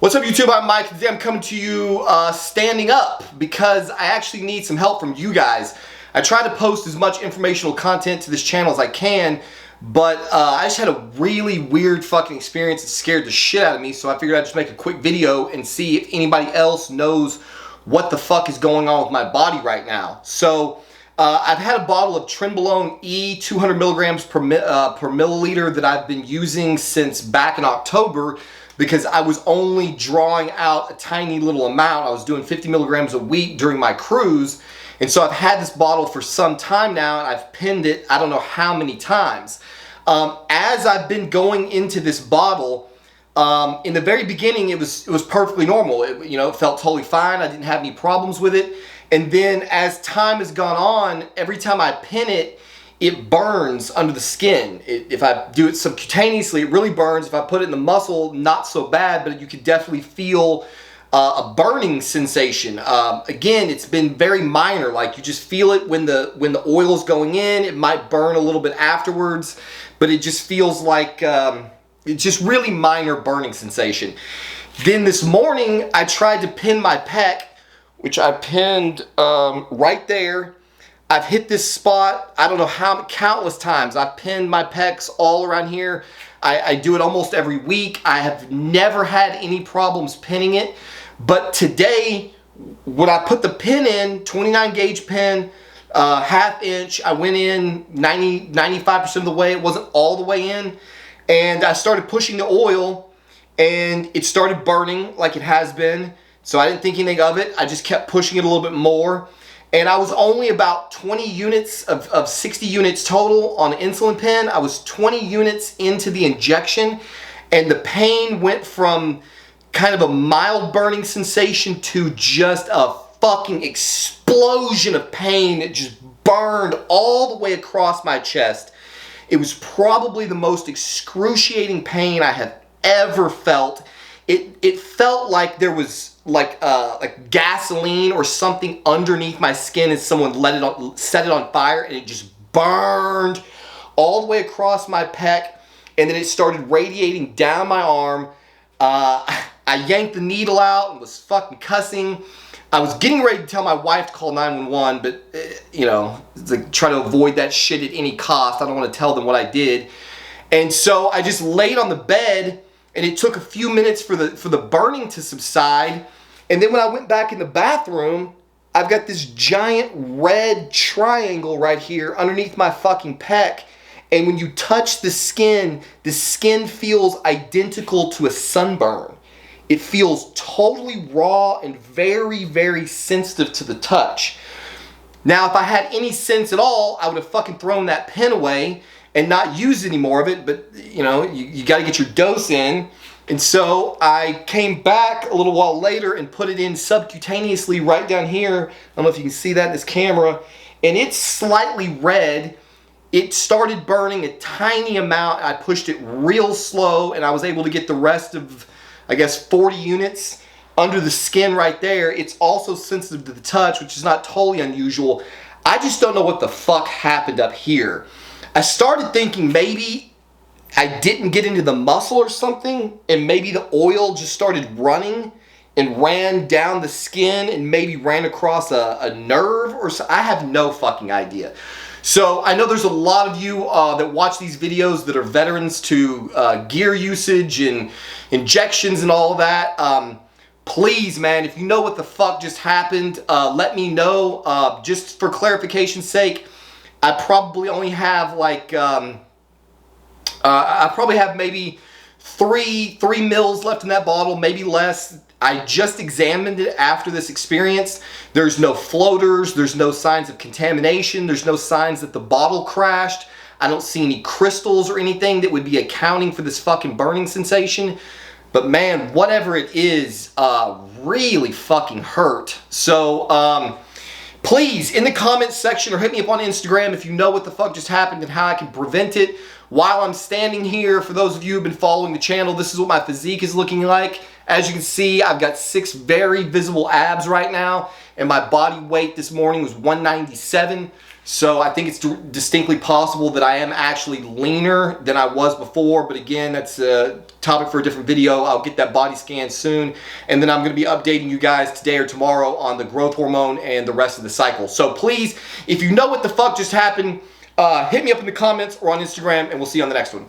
What's up YouTube, I'm Mike. Today I'm coming to you standing up because I actually need some help from you guys. I try to post as much informational content to this channel as I can, but I just had a really weird fucking experience that scared the shit out of me, so I figured I'd just make a quick video and see if anybody else knows what the fuck is going on with my body right now. So I've had a bottle of Trenbolone E 200 milligrams per milliliter that I've been using since back in October, because I was only drawing out a tiny little amount. I was doing 50 milligrams a week during my cruise. And so I've had this bottle for some time now, and I've pinned it I don't know how many times. As I've been going into this bottle, in the very beginning it was perfectly normal. It felt totally fine. I didn't have any problems with it. And then as time has gone on, every time I pin it, it burns under the skin. If I do it subcutaneously, it really burns. If I put it in the muscle, not so bad, but you could definitely feel a burning sensation. Again, it's been very minor. Like, you just feel it when the oil's going in. It might burn a little bit afterwards, but it just feels like it's just really minor burning sensation. Then this morning, I tried to pin my pec, which I pinned right there. I've hit this spot, I don't know how, countless times. I've pinned my pecs all around here. I do it almost every week. I have never had any problems pinning it. But today, when I put the pin in, 29 gauge pin, half inch, I went in 95% of the way. It wasn't all the way in. And I started pushing the oil, and it started burning like it has been. So I didn't think anything of it. I just kept pushing it a little bit more. And I was only about 20 units of 60 units total on the insulin pen. I was 20 units into the injection, and the pain went from kind of a mild burning sensation to just a fucking explosion of pain. It just burned all the way across my chest. It was probably the most excruciating pain I have ever felt. It felt like there was like gasoline or something underneath my skin, and someone set it on fire, and it just burned all the way across my pec, and then it started radiating down my arm. I yanked the needle out and was fucking cussing. I was getting ready to tell my wife to call 911, but it's like, try to avoid that shit at any cost. I don't want to tell them what I did. And so I just laid on the bed, and it took a few minutes for the burning to subside. And then when I went back in the bathroom, I've got this giant red triangle right here underneath my fucking pec. And when you touch the skin feels identical to a sunburn. It feels totally raw and very, very sensitive to the touch. Now, if I had any sense at all, I would have fucking thrown that pen away and not use any more of it, but you got to get your dose in. And so I came back a little while later and put it in subcutaneously right down here. I don't know if you can see that in this camera. And it's slightly red. It started burning a tiny amount. I pushed it real slow, and I was able to get the rest of, I guess, 40 units under the skin right there. It's also sensitive to the touch, which is not totally unusual. I just don't know what the fuck happened up here. I started thinking maybe I didn't get into the muscle or something, and maybe the oil just started running and ran down the skin and maybe ran across a nerve or so. I have no fucking idea. So I know there's a lot of you that watch these videos that are veterans to gear usage and injections and all that. Please, man, if you know what the fuck just happened, let me know. Just for clarification's sake, I probably only have like, I probably have maybe three mils left in that bottle, maybe less. I just examined it after this experience. There's no floaters, there's no signs of contamination, there's no signs that the bottle crashed. I don't see any crystals or anything that would be accounting for this fucking burning sensation. But man, whatever it is, really fucking hurt. So, please, in the comments section or hit me up on Instagram if you know what the fuck just happened and how I can prevent it. While I'm standing here, for those of you who have been following the channel, this is what my physique is looking like. As you can see, I've got 6 very visible abs right now, and my body weight this morning was 197. So I think it's distinctly possible that I am actually leaner than I was before. But again, that's a topic for a different video. I'll get that body scan soon. And then I'm going to be updating you guys today or tomorrow on the growth hormone and the rest of the cycle. So please, if you know what the fuck just happened, hit me up in the comments or on Instagram, and we'll see you on the next one.